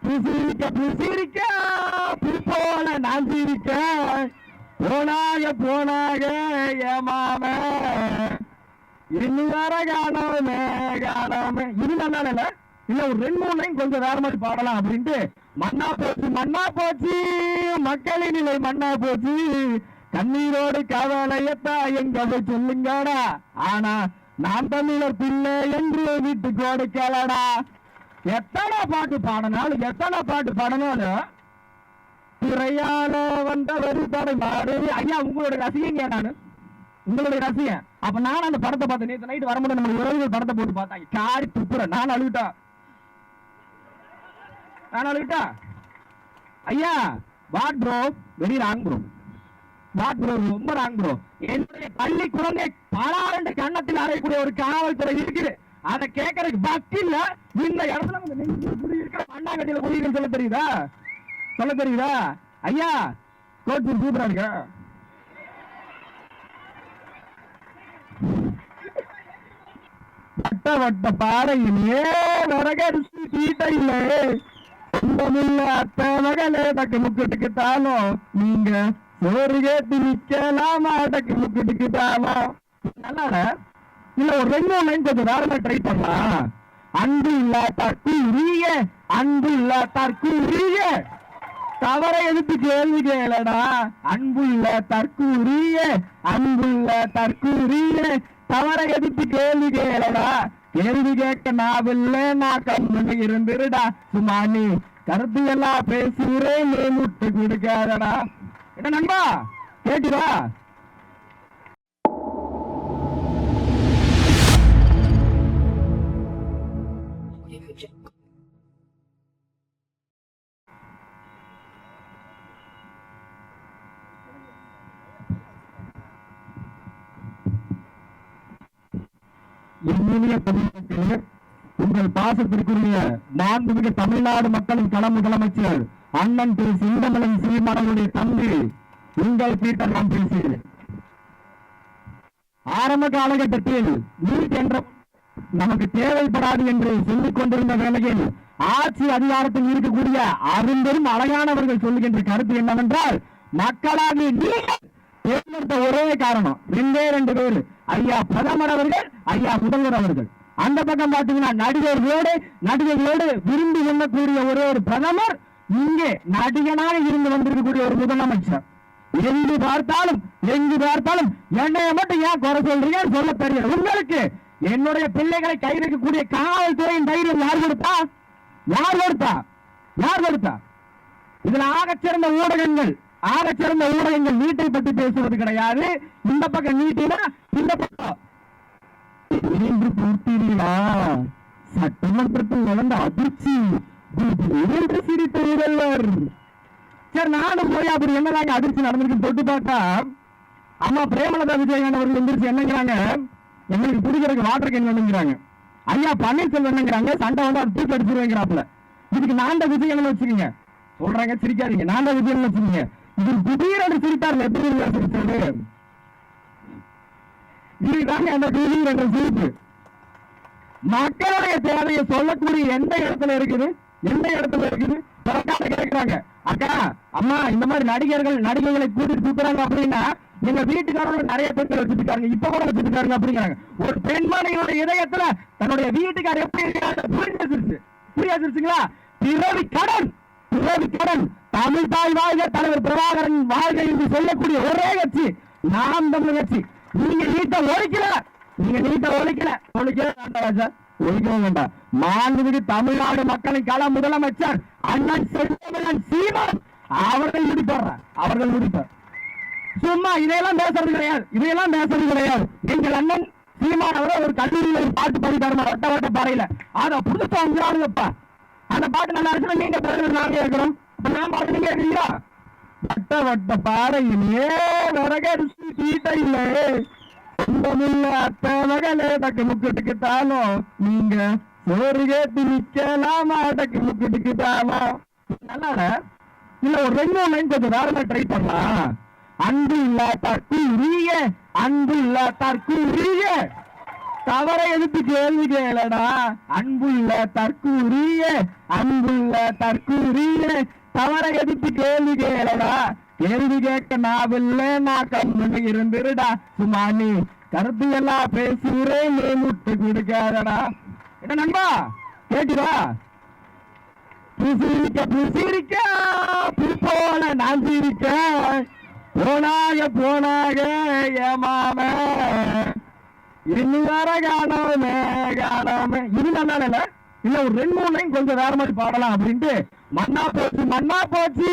புசிரிக்க புசிரிக்க போல நான் சிரிக்க போனாக ஏமாம இன்னும் வர காணாம இது நல்லா இல்ல ஒரு 2-3 லைன் கொஞ்சம் வேற மாதிரி பாடலாம் அப்படின்ட்டு மண்ணா போச்சு மக்களின் நிலை மண்ணா போச்சு கண்ணீரோடு கவலையத்தா எங்க போய் சொல்லுங்கடா ஆனா நான் தமிழர் பிள்ளை என்று வீட்டுக்கு கொடுக்கலடா எத்தனை பாட்டு பாடினாலும் திரையால வந்தவர் தடை மாடு ஐயா உங்களோட ரசிகங்க நானு உங்களுடைய ரசிகன் அப்ப நான் அந்த படத்தை பார்த்தேன் நேற்று நைட்டு வர முடியும் நம்ம உறவுகள் படத்தை போட்டு பார்த்தாங்க காரி துப்புற நான் அழுவிட்டா ஐயா what bro very wrong bro what bro ரொம்ப ராங் ப்ரோ என்னுடைய பள்ளி குழந்தை பாலாரண்ட கண்ணத்தில் அறையக்கூடிய ஒரு காவல்துறை இருக்குது அதை கேட்கறதுக்கு பக்தி இல்ல இந்த இடத்துல இருக்கிற மண்ணாங்கட்டியில குடியிருக்க சொல்ல தெரியுதா ஐயா கோட் சூப்பரா இருக்க வட்ட பாறையிலே வரகரிசி சீட்டை இல்லை அத்த மகளே டக்கு முக்கிட்டுக்கிட்டாலும் நீங்க சோறு கேட்டு நிக்கலாமா டக்கு முக்கிட்டுக்கிட்டாலும் நல்லா இல்ல ஒரு 2 லைன் கொஞ்சம் வேற மாதிரி ட்ரை பண்ணலாம் அன்பு இல்ல தற்கூரிய தவற எதிர்த்து கேள்வி கேளடா அன்பு இல்ல தற்கூரிய தவற எதிர்த்து கேள்வி கேளடா கேள்வி கேட்க நாவில்ல நான் கம்மனு இருந்துருடா சும்மா நீ கருத்து எல்லாம் பேசுறேன் நீ முட்டு கொடுக்காதடா என்ன நண்பா கேட்டுவா உங்கள் பாசத்திற்குரிய மாண்புமிகு தமிழ்நாடு மக்களின் கள முதலமைச்சர் அண்ணன் திரு சிந்தமலன் சீமானவருடைய தம்பி உங்கள் பீட்டர் நான் பேசுகிறேன். ஆரம்ப காலகட்டத்தில் நீட் என்ற நமக்கு தேவைப்படாது என்று சொல்லிக் கொண்டிருந்த வேளையில் ஆட்சி அதிகாரத்தில் இருக்கக்கூடிய அரும்பெரும் அழகானவர்கள் சொல்லுகின்ற கருத்து என்னவென்றால் மக்களாகி தேர்ந்தெடுத்த ஒரே காரணம் 2 பேர் ஐயா பிரதமர் அவர்கள் ஐயா முதல்வர் அவர்கள். அந்த பக்கம் பாத்தீங்கன்னா நடிகர்களோடு விரும்பி கொள்ளக்கூடிய ஒரே ஒரு பிரதமர், இங்கே நடிகனாக இருந்து வந்திருக்கக்கூடிய ஒரு முதலமைச்சர். எங்கு பார்த்தாலும் என்னைய மட்டும் ஏன் குறை சொல்றீங்க சொல்ல தெரியும். உங்களுக்கு என்னுடைய பிள்ளைகளை கை வைக்கக்கூடிய காவல்துறையின் தைரியம் யார் கொடுத்தா? இதுல ஆகச்சிறந்த ஊடகங்கள் நீட்டை பற்றி பேசுவது கிடையாது. இந்த பக்கம் நீட்டினா இந்த பக்கம் சட்டமன்றத்தில் நடந்த அதிர்ச்சி சிரித்த முதல்வர். சரி, நானும் போய் அப்படி என்னதாங்க அதிர்ச்சி நடந்திருக்கு தொட்டு பார்த்தா அம்மா பிரேமலதா விஜயகாந்த் அவர்கள் எந்திரிச்சு என்னங்கிறாங்க, எங்களுக்கு குடிக்கிறதுக்கு வாட்டர் கேன் வேணுங்கிறாங்க. ஐயா பன்னீர்செல்வம் என்னங்கிறாங்க, சண்டை வந்து அது தூக்கி அடிச்சிருவேங்கிறாப்புல. இதுக்கு நான்ட விஜயன் வச்சுக்கீங்க சொல்றாங்க, சிரிக்காதீங்க. நான்ட விஜயன் வச்சுக்கீங்க. இது திடீரென்று சிரித்தார்கள். எப்படி சிரித்தாரு? இதுதாங்க அந்த திடீர் என்ற சிரிப்பு. மக்களுடைய தேவையை சொல்லக்கூடிய எந்த இடத்துல இருக்குது கேட்கிறாங்க. அக்கா அம்மா இந்த மாதிரி நடிகைகளை கூட்டிட்டு சுத்துறாங்க அப்படின்னா எங்க வீட்டுக்காரங்க நிறைய பெண்கள் வச்சுருக்காங்க, இப்ப கூட வச்சுருக்காங்க அப்படிங்கிறாங்க. ஒரு பெண்மணியோட இதயத்துல தன்னுடைய வீட்டுக்காரர் எப்படி புரியாதுங்களா? பிறவி கடன் தமிழ் தாய் வாழ்க, தலைவர் பிரபாகரன் வாழ்க என்று சொல்லக்கூடிய ஒரே கட்சி நாம் தமிழ் கட்சி. நீங்க நீட்ட ஒழிக்கல வேண்டாம். மாண்புமிகு தமிழ்நாடு மக்களின் கள முதலமைச்சர் அண்ணன் செந்தமிழன் சீமான் அவர்கள் முடிப்பார். சும்மா இதையெல்லாம் பேசுறது கிடையாது. எங்கள் அண்ணன் சீமான் அவர்கள் ஒரு கல்லூரியில் ஒரு பாட்டு படித்தாரு வட்ட பாறையில. அதை புதுசா வந்துடாதுப்பா. அந்த பாட்டு நல்லா இருக்குன்னா நீங்க பேசுறது நாங்க இருக்கிறோம். நான் பாட்டு நீங்க இருக்கீங்களா? வட்ட பாறையிலே வரகரிசி சீட்டை இல்லை அத்த மகளே டக்கு முக்கிட்டுக்கிட்டாலும் நீங்க சோறு கேட்டு நிக்கலாமா டக்கு முக்கிட்டுக்கிட்டாலும் நல்லா இல்ல ஒரு 2 லைன் கொஞ்சம் வேற மாதிரி ட்ரை பண்ணலாம். அன்பு இல்ல தற்கூரிய தவறை எதிர்த்து கேள்வி கேளடா அன்புள்ள தற்கூரிய, அன்புள்ள தற்கூரிய, தவறை எதிர்த்து கேள்வி கேளடா. கேள்வி கேட்க நாவில்ல, நான் கம்மனு இருந்துருடா. சும்மா நீ கருத்து எல்லாம் பேசுறேன், நீ முட்டு கொடுக்காதடா. என்ன நண்பா கேக்குதா? புசிரிக்க புசிரிக்க போல நான் சிரிக்க, போனாக போனாக ஏமாம இன்னும் வர காணாம காணாம. இது நல்லா இல்ல, ஒரு 2-3 லைன் கொஞ்சம் வேற மாதிரி பாடலாம் அப்படின்ட்டு. மண்ணா போச்சு மண்ணா போச்சு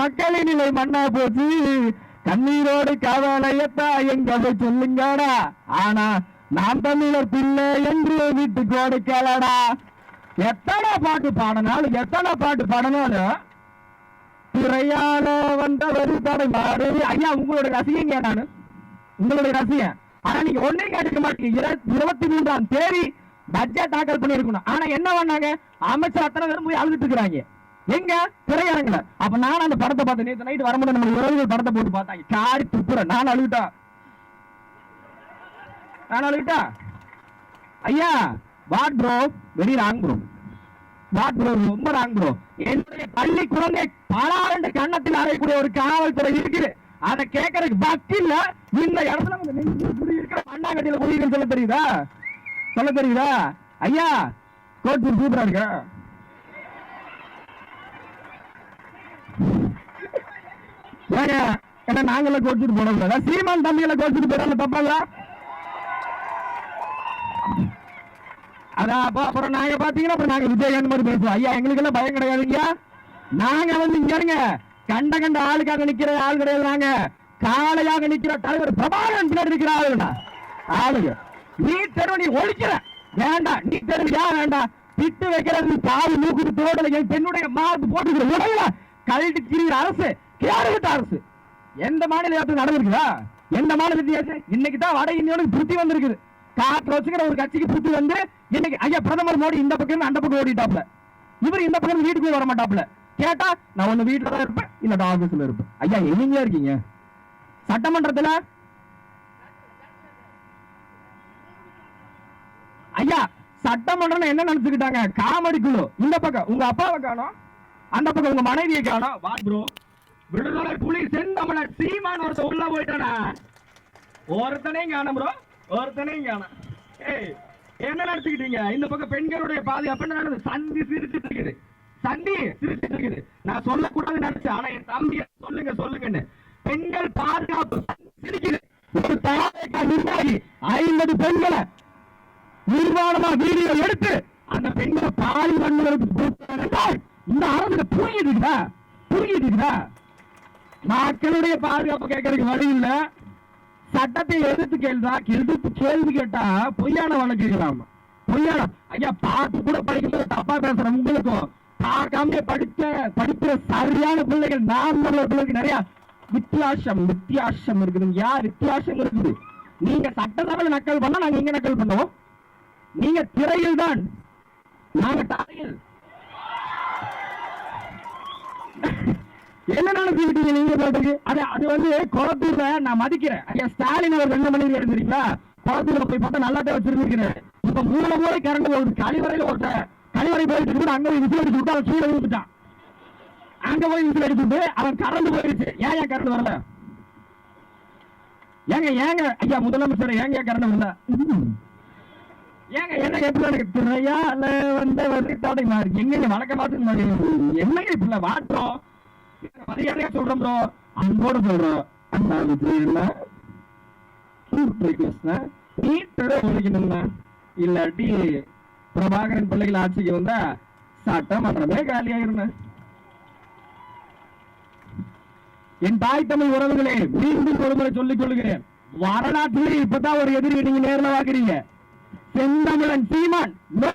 மக்களின் நிலை மண்ணா போச்சு, கண்ணீரோடு கவலையத்தா எங்க போய் சொல்லுங்கடா. ஆனா நான் தமிழர் பிள்ளை என்று விட்டு கொடுக்கலடா. எத்தனை பாட்டு பாடினாலும் எத்தனை பாட்டு பாடினாலும் திரையால வந்தவர் தடைமாறு. ஐயா உங்களுடைய ரசிகங்க, நானு உங்களுடைய ரசிகன். ஆனா நீங்க ஒன்னே கேட்டுக்க மாட்டீங்க. 23ஆம் தேதி பட்ஜெட் தாக்கல் பண்ணிருக்கணும். ஆனா என்ன பண்ணாங்க, அமைச்சர் அத்தனை பேரும் போய் அழுதுட்டு இருக்கிறாங்க எங்க திரையரங்குல. அப்ப நான் அந்த படத்தை பார்த்தேன். நேற்று நைட்டு வரும்போது நம்ம உறவுகள் படத்தை போட்டு பார்த்தாங்க. காரி துப்புற நான் அழுவிட்டா, நான் அழுவிட்டா. ஐயா what bro, very wrong bro, what bro, ரொம்ப ராங் ப்ரோ. என்னுடைய பள்ளி குழந்தை பாலாண்டு கண்ணத்தில் அறையக்கூடிய ஒரு காவல்துறை இருக்குது. அதை கேட்கறதுக்கு பக்தி இல்ல. இந்த இடத்துல இருக்கிற மண்ணாங்கட்டியில குடியிருக்க சொல்ல தெரியுதா, சொல்ல தெரியுதா? ஐயா கோட் சூப்பரா இருக்க. ஏங்க என்ன நாங்கள கோச்சுட்டு போட, சீமான் தம்பிகளை கோச்சுட்டு போயிடாம தப்பாங்களா? அதான் அப்புறம் நாங்க பாத்தீங்கன்னா அப்புறம் நாங்க விஜயகாந்த் மாதிரி பேசுவோம். ஐயா எங்களுக்கு எல்லாம் பயம் கிடையாதுங்க. நாங்க வந்து இங்க இருங்க கண்ட கண்ட ஆளுக்காக நிக்கிற ஆள் கிடையாது. நாங்க காளையாக நிக்கிற தலைவர் பிரபாகரன் பின்னாடி இருக்கிற ஆளுடா ஆளுங்க. நீ தெருவ நீ ஒழிக்கிற வேண்டாம், நீ தெருவியா வேண்டாம், பிட்டு வைக்கிறது பாவு மூக்குது தோடல என் பெண்ணுடைய மார்பு போட்டுக்கிற உடல கழட்டு திரிகிற அரசு கேடுகிட்ட அரசு எந்த மாநிலத்தில் நடந்திருக்குதா? எந்த மாநிலத்தையாச்சு? இன்னைக்கு தான் வட இந்தியாவுக்கு புத்தி வந்திருக்குது. காற்று வச்சுக்கிற ஒரு கட்சிக்கு புத்தி வந்து இன்னைக்கு ஐயா பிரதமர் மோடி இந்த பக்கம் அந்த பக்கம் ஓடிட்டாப்ல. இவர் இந்த பக்கம் வீட்டுக்குள்ள வர மாட்டாப்ல. கேட்டா நான் ஒண்ணு வீட்டுல தான் இருப்பேன், இல்ல ஆபீஸ்ல இருப்பேன். ஐயா எங்க இருக்கீங்க? சட்டமன்றத்துல ஐயா சட்டமன்றம் என்ன நினைச்சுக்கிட்டாங்க? காமெடி குழு. இந்த பக்கம் உங்க அப்பாவை காணோம், அந்த பக்கம் உங்க மனைவியை காணோம். வா ப்ரோ, விடுதலை புலி செந்தமிழர் சீமான் ஒருத்தன் உள்ள போயிட்டானா? ஒருத்தனையும் காணோம் ப்ரோ, ஒருத்தனையும் காணோம். என்ன நினைச்சுக்கிட்டீங்க? இந்த பக்கம் பெண்களுடைய பாதுகாப்பு சந்தி சிரிச்சுட்டு இருக்குது, சந்தி சிரிச்சுட்டு இருக்குது. நான் சொல்லக்கூடாதுன்னு நினைச்சேன், ஆனா என் தம்பி சொல்லுங்க சொல்லுங்கன்னு. பெண்கள் பாதுகாப்பு சிரிக்குது. ஒரு தாயக்கா நிர்வாகி 50 பெண்களை நிர்வாணமா வீடியோ எடுத்து அந்த பெண்களை பால் வன்முறைக்கு இந்த அரசு புரியுதுங்களா? புரியுதுங்களா? மக்களுடைய பாதுகாப்பு கேட்கறதுக்கு வழி இல்ல. சட்டத்தை எதிர்த்து கேள்வி கேட்டா பொய்யான வழக்குகளாம். பொய்யான ஐயா பார்த்து கூட படிக்கிற தப்பா பேசுற உங்களுக்கும் பார்க்காம படிக்கிற சரியான பிள்ளைகள் நான் பிள்ளைக்கு நிறைய வித்தியாசம் இருக்குது. யார் வித்தியாசம் இருக்குது? நீங்க சட்டசபையில் நக்கல் பண்ணா நாங்க இங்க நக்கல் பண்ணுவோம். நீங்க திரையில் தான், நாங்க தரையில். என்ன நினைச்சுக்கிட்டீங்க நீங்க சொல்றீங்க? அது வந்து குளத்தூர்ல நான் மதிக்கிறேன். ஐயா ஸ்டாலின் அவர் 2 மணி இருந்திருக்கீங்களா? குளத்தூர்ல போய் பார்த்தா நல்லாட்டே வச்சிருக்கிறேன். இப்ப 3 முறை கரண்ட் போகுது. கழிவறையில கழிவறை போயிட்டு கூட அங்க போய் விசில் அடிச்சு விட்டு அவன் கீழே விழுந்துட்டான். அங்க போய் விசில் அடிச்சுட்டு அவன் கரண்ட் போயிடுச்சு. ஏன் கரண்ட் வரல? ஏங்க ஐயா முதலமைச்சர் ஏங்க கரண்ட் வரல? ஏங்க என்ன கேட்டு திரையால வந்த தடை மாறி எங்க வழக்க பார்த்து என்னங்க இப்ப வாட்டுறோம்? மரியாதையா சொல்றோம் ப்ரோ, அன்போட சொல்றோம். இல்லாட்டி பிரபாகரன் பிள்ளைகள் ஆட்சிக்கு வந்தா சட்டமன்றமே காலியாயிருந்த. என் தாய் தமிழ் உறவுகளே, மீண்டும் ஒருமுறை சொல்லிக் கொள்கிறேன், வரலாற்றிலே இப்பதான் ஒரு எதிரி நீங்க நேரில் வாக்குறீங்க. செந்தமிழன் சீமான் நோ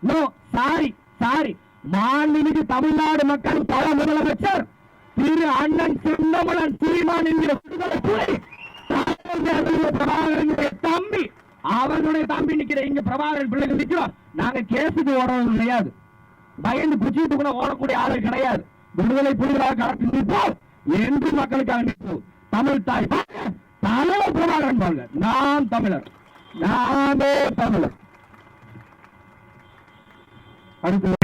நோ சாரி மாண்புமிகு தமிழ்நாடு மக்கள் பல முதலமைச்சர் திரு அண்ணன் செந்தமிழன் சீமான் என்கிற பிரபாகரனுடைய தம்பி, அவர்களுடைய தம்பி நிக்கிற இங்க பிரபாகரன் பிள்ளைகள் நிக்கிறோம். நாங்க கேசுக்கு ஓடுறது கிடையாது, பயந்து குச்சிட்டு கூட ஓடக்கூடிய ஆளு கிடையாது. விடுதலை புலிகளாக களத்தில் நிற்போம் என்று மக்களுக்காக நிற்போம். தமிழ் தாய் தலைவர் பிரபாகரன் பாருங்க, நாம் தமிழர். நாமே தமிழர். அடுத்து